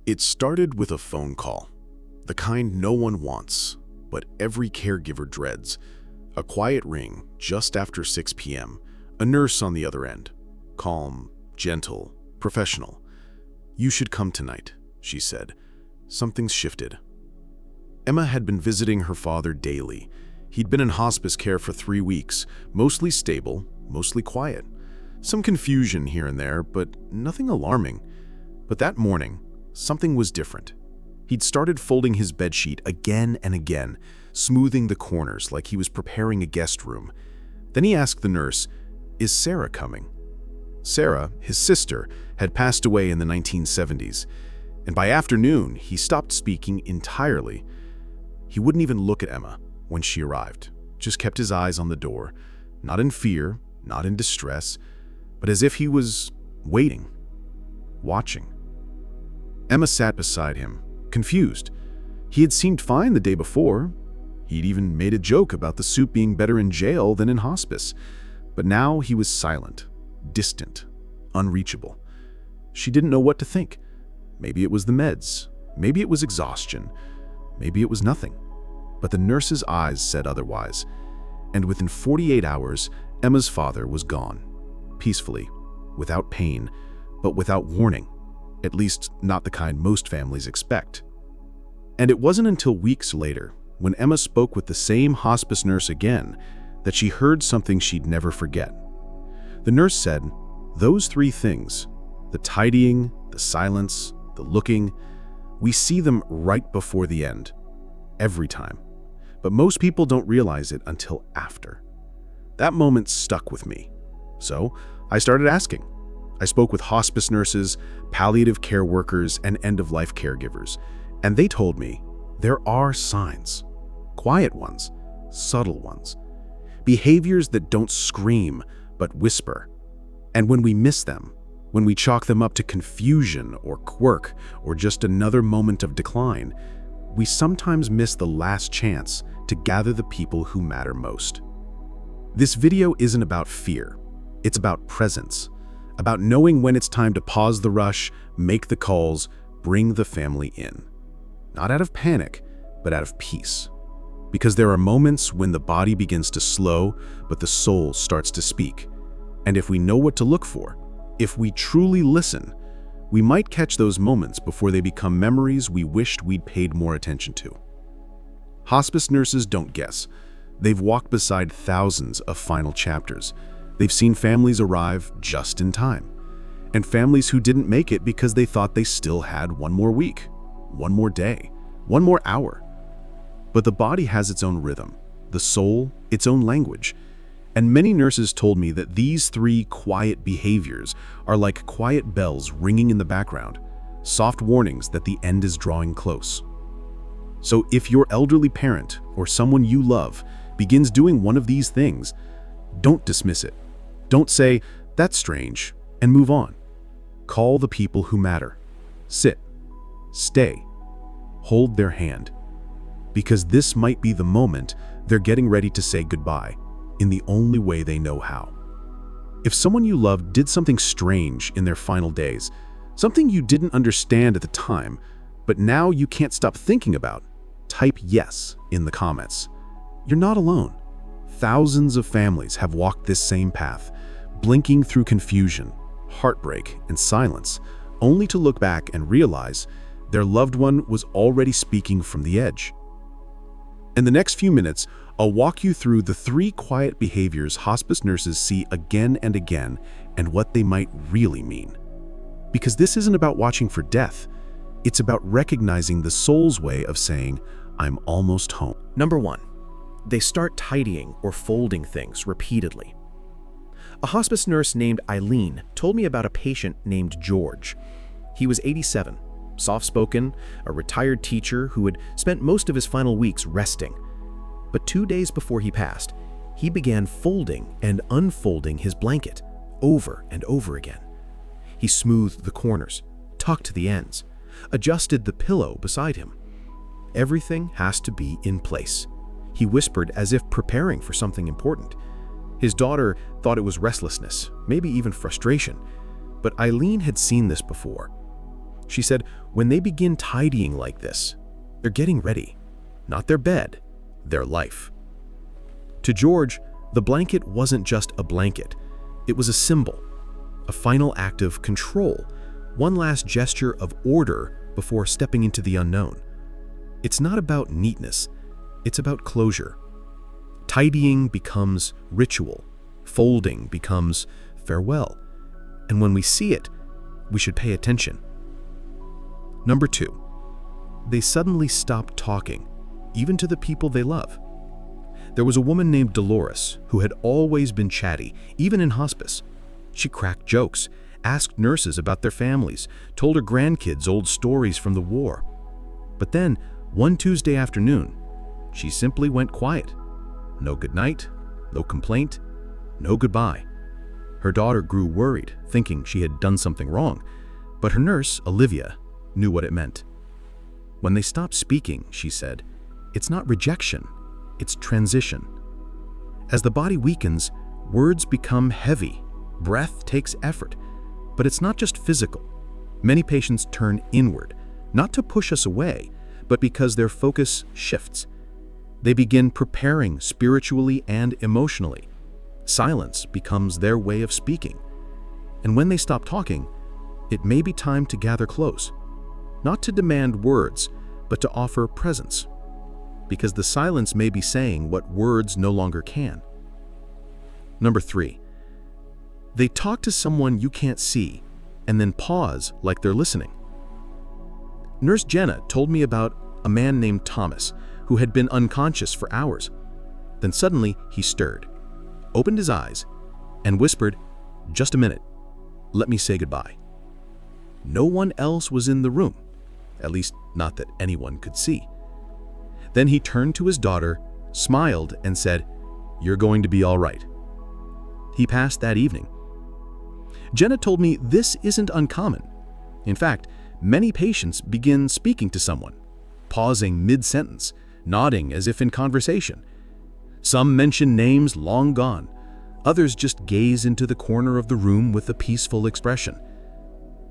It started with a phone call, the kind no one wants, but every caregiver dreads. A quiet ring just after 6 p.m., a nurse on the other end, calm, gentle, professional. "You should come tonight," she said. Something's shifted. Emma had been visiting her father daily. He'd been in hospice care for 3 weeks, mostly stable, mostly quiet. Some confusion here and there, but nothing alarming. But that morning, something was different. He'd started folding his bedsheet again and again, smoothing the corners like he was preparing a guest room. Then he asked the nurse, "Is Sarah coming?" Sarah, his sister, had passed away in the 1970s, and by afternoon, he stopped speaking entirely. He wouldn't even look at Emma when she arrived, just kept his eyes on the door, not in fear, not in distress, but as if he was waiting, watching. Emma sat beside him, confused. He had seemed fine the day before. He'd even made a joke about the soup being better in jail than in hospice. But now he was silent, distant, unreachable. She didn't know what to think. Maybe it was the meds. Maybe it was exhaustion. Maybe it was nothing. But the nurse's eyes said otherwise. And within 48 hours, Emma's father was gone. Peacefully, without pain, but without warning. At least not the kind most families expect. And it wasn't until weeks later, when Emma spoke with the same hospice nurse again, that she heard something she'd never forget. The nurse said, "Those 3 things, the tidying, the silence, the looking, we see them right before the end, every time. But most people don't realize it until after." That moment stuck with me. So I started asking. I spoke with hospice nurses, palliative care workers, and end-of-life caregivers, and they told me there are signs, quiet ones, subtle ones, behaviors that don't scream but whisper. And when we miss them, when we chalk them up to confusion or quirk or just another moment of decline, we sometimes miss the last chance to gather the people who matter most. This video isn't about fear. It's about presence, about knowing when it's time to pause the rush, make the calls, bring the family in. Not out of panic, but out of peace. Because there are moments when the body begins to slow, but the soul starts to speak. And if we know what to look for, if we truly listen, we might catch those moments before they become memories we wished we'd paid more attention to. Hospice nurses don't guess. They've walked beside thousands of final chapters. They've seen families arrive just in time, and families who didn't make it because they thought they still had one more week, one more day, one more hour. But the body has its own rhythm, the soul, its own language. And many nurses told me that these 3 quiet behaviors are like quiet bells ringing in the background, soft warnings that the end is drawing close. So if your elderly parent or someone you love begins doing one of these things, don't dismiss it. Don't say, "That's strange," and move on. Call the people who matter. Sit. Stay. Hold their hand. Because this might be the moment they're getting ready to say goodbye, in the only way they know how. If someone you love did something strange in their final days, something you didn't understand at the time, but now you can't stop thinking about, type yes in the comments. You're not alone. Thousands of families have walked this same path, blinking through confusion, heartbreak, and silence, only to look back and realize their loved one was already speaking from the edge. In the next few minutes, I'll walk you through the 3 quiet behaviors hospice nurses see again and again and what they might really mean. Because this isn't about watching for death. It's about recognizing the soul's way of saying, "I'm almost home." Number 1, they start tidying or folding things repeatedly. A hospice nurse named Eileen told me about a patient named George. He was 87, soft-spoken, a retired teacher who had spent most of his final weeks resting. But 2 days before he passed, he began folding and unfolding his blanket over and over again. He smoothed the corners, tucked the ends, adjusted the pillow beside him. Everything has to be in place, he whispered as if preparing for something important. His daughter thought it was restlessness, maybe even frustration, but Eileen had seen this before. She said, when they begin tidying like this, they're getting ready. Not their bed, their life. To George, the blanket wasn't just a blanket. It was a symbol, a final act of control, one last gesture of order before stepping into the unknown. It's not about neatness, it's about closure. Tidying becomes ritual, folding becomes farewell. And when we see it, we should pay attention. Number 2, they suddenly stop talking, even to the people they love. There was a woman named Dolores who had always been chatty, even in hospice. She cracked jokes, asked nurses about their families, told her grandkids old stories from the war. But then, one Tuesday afternoon, she simply went quiet. No goodnight, no complaint, no goodbye. Her daughter grew worried, thinking she had done something wrong, but her nurse, Olivia, knew what it meant. When they stopped speaking, she said, it's not rejection, it's transition. As the body weakens, words become heavy, breath takes effort, but it's not just physical. Many patients turn inward, not to push us away, but because their focus shifts. They begin preparing spiritually and emotionally. Silence becomes their way of speaking. And when they stop talking, it may be time to gather close, not to demand words, but to offer presence. Because the silence may be saying what words no longer can. Number 3, they talk to someone you can't see and then pause like they're listening. Nurse Jenna told me about a man named Thomas who had been unconscious for hours. Then suddenly he stirred, opened his eyes, and whispered, "Just a minute, let me say goodbye." No one else was in the room, at least not that anyone could see. Then he turned to his daughter, smiled, and said, "You're going to be all right." He passed that evening. Jenna told me this isn't uncommon. In fact, many patients begin speaking to someone, pausing mid-sentence, nodding as if in conversation. Some mention names long gone. Others just gaze into the corner of the room with a peaceful expression.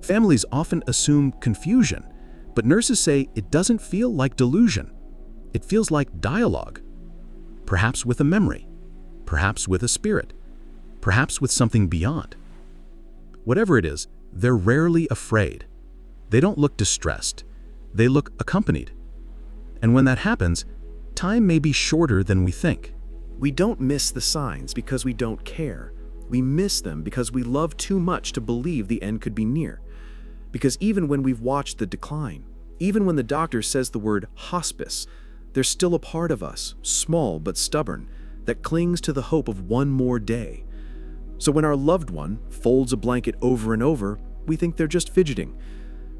Families often assume confusion, but nurses say it doesn't feel like delusion. It feels like dialogue. Perhaps with a memory, perhaps with a spirit, perhaps with something beyond. Whatever it is, they're rarely afraid. They don't look distressed. They look accompanied. And when that happens, time may be shorter than we think. We don't miss the signs because we don't care. We miss them because we love too much to believe the end could be near. Because even when we've watched the decline, even when the doctor says the word hospice, there's still a part of us, small but stubborn, that clings to the hope of one more day. So when our loved one folds a blanket over and over, we think they're just fidgeting.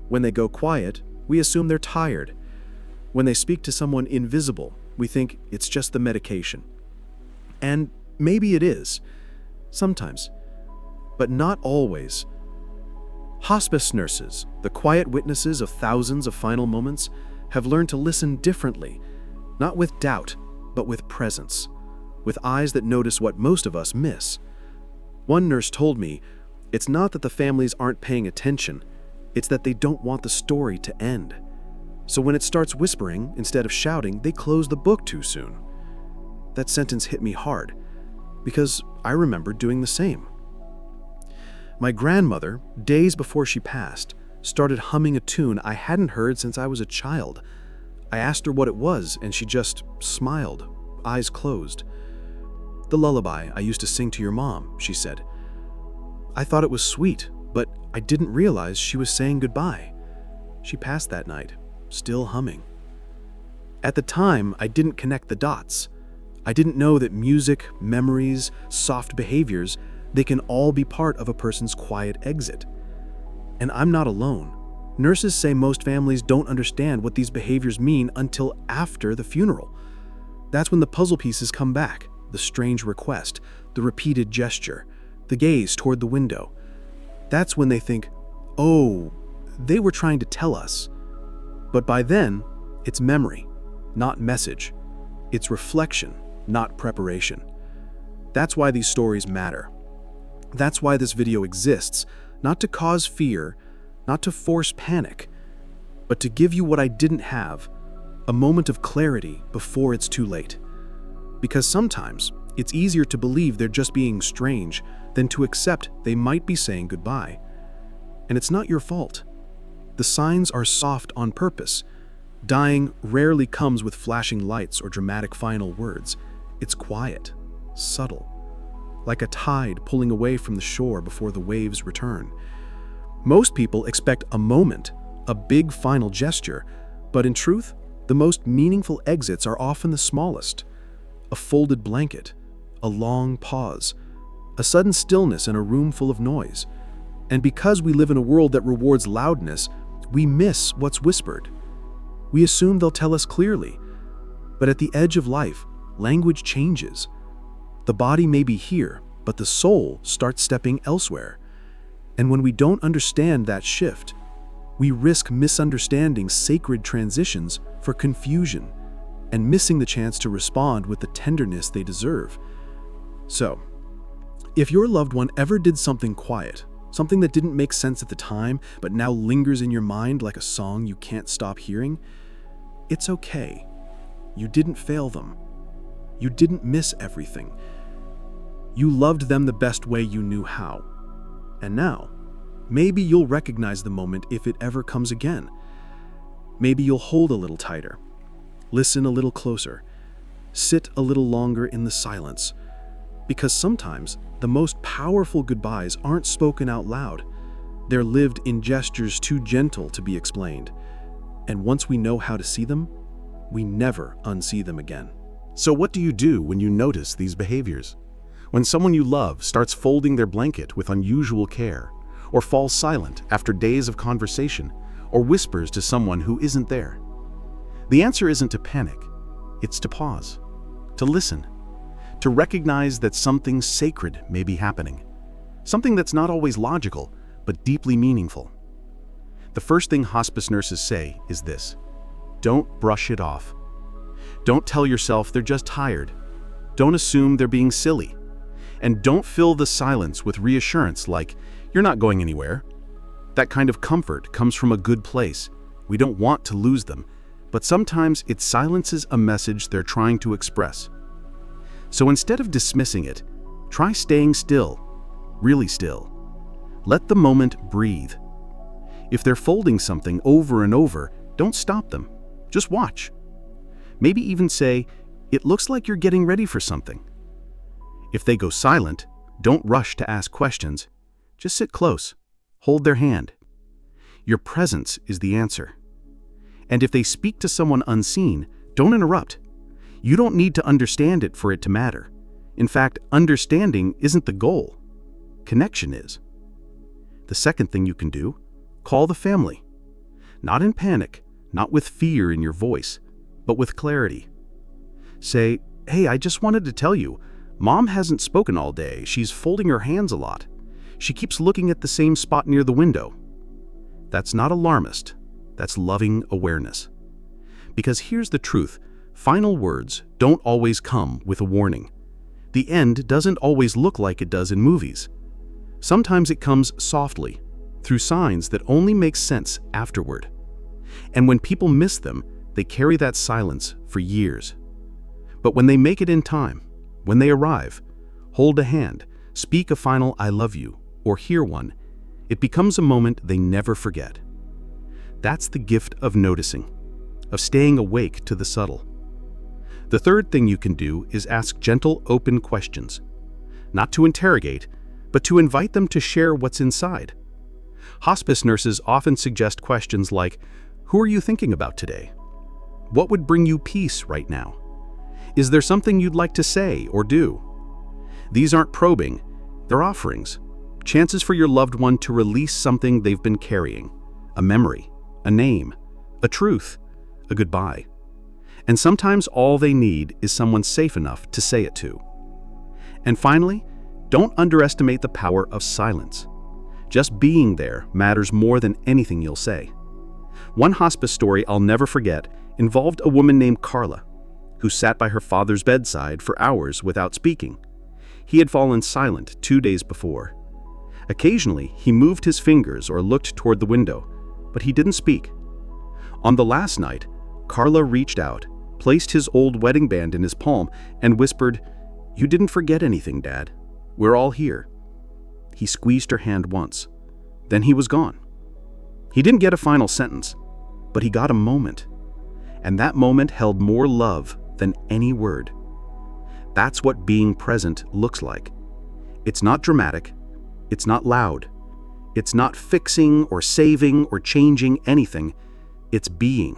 When they go quiet, we assume they're tired. When they speak to someone invisible, we think it's just the medication. And maybe it is, sometimes, but not always. Hospice nurses, the quiet witnesses of thousands of final moments, have learned to listen differently, not with doubt, but with presence, with eyes that notice what most of us miss. One nurse told me, it's not that the families aren't paying attention, it's that they don't want the story to end. So when it starts whispering instead of shouting, they close the book too soon. That sentence hit me hard, because I remember doing the same. My grandmother, days before she passed, started humming a tune I hadn't heard since I was a child. I asked her what it was, and she just smiled, eyes closed. "The lullaby I used to sing to your mom," she said. I thought it was sweet, but I didn't realize she was saying goodbye. She passed that night, still humming. At the time, I didn't connect the dots. I didn't know that music, memories, soft behaviors, they can all be part of a person's quiet exit. And I'm not alone. Nurses say most families don't understand what these behaviors mean until after the funeral. That's when the puzzle pieces come back, the strange request, the repeated gesture, the gaze toward the window. That's when they think, oh, they were trying to tell us. But by then, it's memory, not message. It's reflection, not preparation. That's why these stories matter. That's why this video exists, not to cause fear, not to force panic, but to give you what I didn't have, a moment of clarity before it's too late. Because sometimes it's easier to believe they're just being strange than to accept they might be saying goodbye. And it's not your fault. The signs are soft on purpose. Dying rarely comes with flashing lights or dramatic final words. It's quiet, subtle, like a tide pulling away from the shore before the waves return. Most people expect a moment, a big final gesture, but in truth, the most meaningful exits are often the smallest. A folded blanket, a long pause, a sudden stillness in a room full of noise. And because we live in a world that rewards loudness, we miss what's whispered. We assume they'll tell us clearly, but at the edge of life, language changes. The body may be here, but the soul starts stepping elsewhere. And when we don't understand that shift, we risk misunderstanding sacred transitions for confusion and missing the chance to respond with the tenderness they deserve. So, if your loved one ever did something quiet, something that didn't make sense at the time but now lingers in your mind like a song you can't stop hearing, it's okay. You didn't fail them. You didn't miss everything. You loved them the best way you knew how. And now, maybe you'll recognize the moment if it ever comes again. Maybe you'll hold a little tighter, listen a little closer, sit a little longer in the silence. Because sometimes the most powerful goodbyes aren't spoken out loud. They're lived in gestures too gentle to be explained. And once we know how to see them, we never unsee them again. So what do you do when you notice these behaviors? When someone you love starts folding their blanket with unusual care, or falls silent after days of conversation, or whispers to someone who isn't there? The answer isn't to panic. It's to pause, to listen, to recognize that something sacred may be happening, something that's not always logical, but deeply meaningful. The first thing hospice nurses say is this: don't brush it off. Don't tell yourself they're just tired. Don't assume they're being silly. And don't fill the silence with reassurance like, you're not going anywhere. That kind of comfort comes from a good place. We don't want to lose them, but sometimes it silences a message they're trying to express. So instead of dismissing it, try staying still, really still. Let the moment breathe. If they're folding something over and over, don't stop them. Just watch. Maybe even say, it looks like you're getting ready for something. If they go silent, don't rush to ask questions. Just sit close. Hold their hand. Your presence is the answer. And if they speak to someone unseen, don't interrupt. You don't need to understand it for it to matter. In fact, understanding isn't the goal. Connection is. The second thing you can do, call the family. Not in panic, not with fear in your voice, but with clarity. Say, hey, I just wanted to tell you, Mom hasn't spoken all day. She's folding her hands a lot. She keeps looking at the same spot near the window. That's not alarmist. That's loving awareness. Because here's the truth. Final words don't always come with a warning. The end doesn't always look like it does in movies. Sometimes it comes softly, through signs that only make sense afterward. And when people miss them, they carry that silence for years. But when they make it in time, when they arrive, hold a hand, speak a final I love you, or hear one, it becomes a moment they never forget. That's the gift of noticing, of staying awake to the subtle. The third thing you can do is ask gentle, open questions. Not to interrogate, but to invite them to share what's inside. Hospice nurses often suggest questions like, who are you thinking about today? What would bring you peace right now? Is there something you'd like to say or do? These aren't probing, they're offerings. Chances for your loved one to release something they've been carrying. A memory, a name, a truth, a goodbye. And sometimes all they need is someone safe enough to say it to. And finally, don't underestimate the power of silence. Just being there matters more than anything you'll say. One hospice story I'll never forget involved a woman named Carla, who sat by her father's bedside for hours without speaking. He had fallen silent 2 days before. Occasionally, he moved his fingers or looked toward the window, but he didn't speak. On the last night, Carla reached out, placed his old wedding band in his palm, and whispered, "You didn't forget anything, Dad. We're all here." He squeezed her hand once. Then he was gone. He didn't get a final sentence, but he got a moment. And that moment held more love than any word. That's what being present looks like. It's not dramatic. It's not loud. It's not fixing or saving or changing anything. It's being.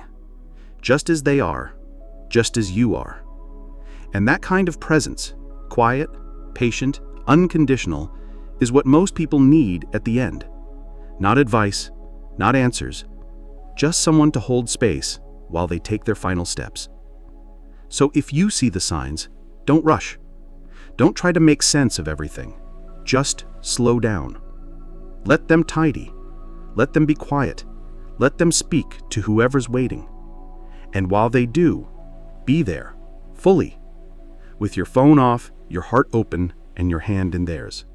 Just as they are, just as you are. And that kind of presence, quiet, patient, unconditional, is what most people need at the end. Not advice, not answers, just someone to hold space while they take their final steps. So if you see the signs, don't rush. Don't try to make sense of everything. Just slow down. Let them tidy. Let them be quiet. Let them speak to whoever's waiting. And while they do, be there, fully, with your phone off, your heart open, and your hand in theirs.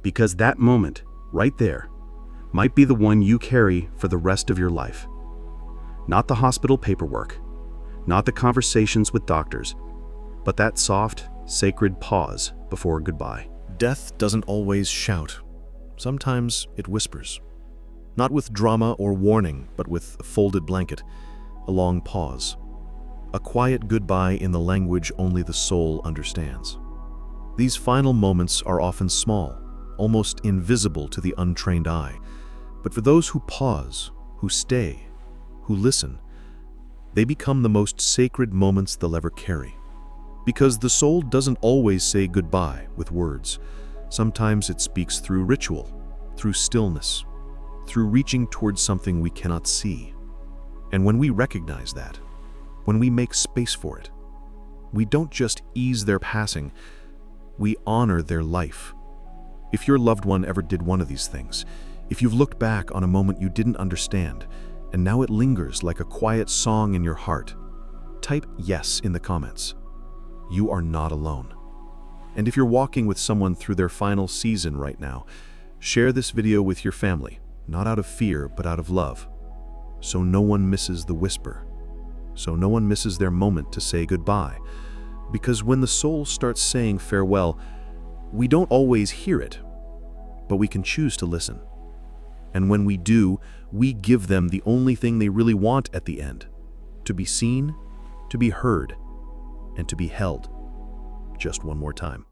Because that moment, right there, might be the one you carry for the rest of your life. Not the hospital paperwork, not the conversations with doctors, but that soft, sacred pause before goodbye. Death doesn't always shout. Sometimes it whispers. Not with drama or warning, but with a folded blanket, a long pause. A quiet goodbye in the language only the soul understands. These final moments are often small, almost invisible to the untrained eye. But for those who pause, who stay, who listen, they become the most sacred moments they'll ever carry. Because the soul doesn't always say goodbye with words. Sometimes it speaks through ritual, through stillness, through reaching towards something we cannot see. And when we recognize that, when we make space for it, we don't just ease their passing, we honor their life. If your loved one ever did one of these things, if you've looked back on a moment you didn't understand, and now it lingers like a quiet song in your heart, type yes in the comments. You are not alone. And if you're walking with someone through their final season right now, share this video with your family, not out of fear, but out of love. So no one misses the whisper. So no one misses their moment to say goodbye. Because when the soul starts saying farewell, we don't always hear it, but we can choose to listen. And when we do, we give them the only thing they really want at the end: to be seen, to be heard, and to be held. Just one more time.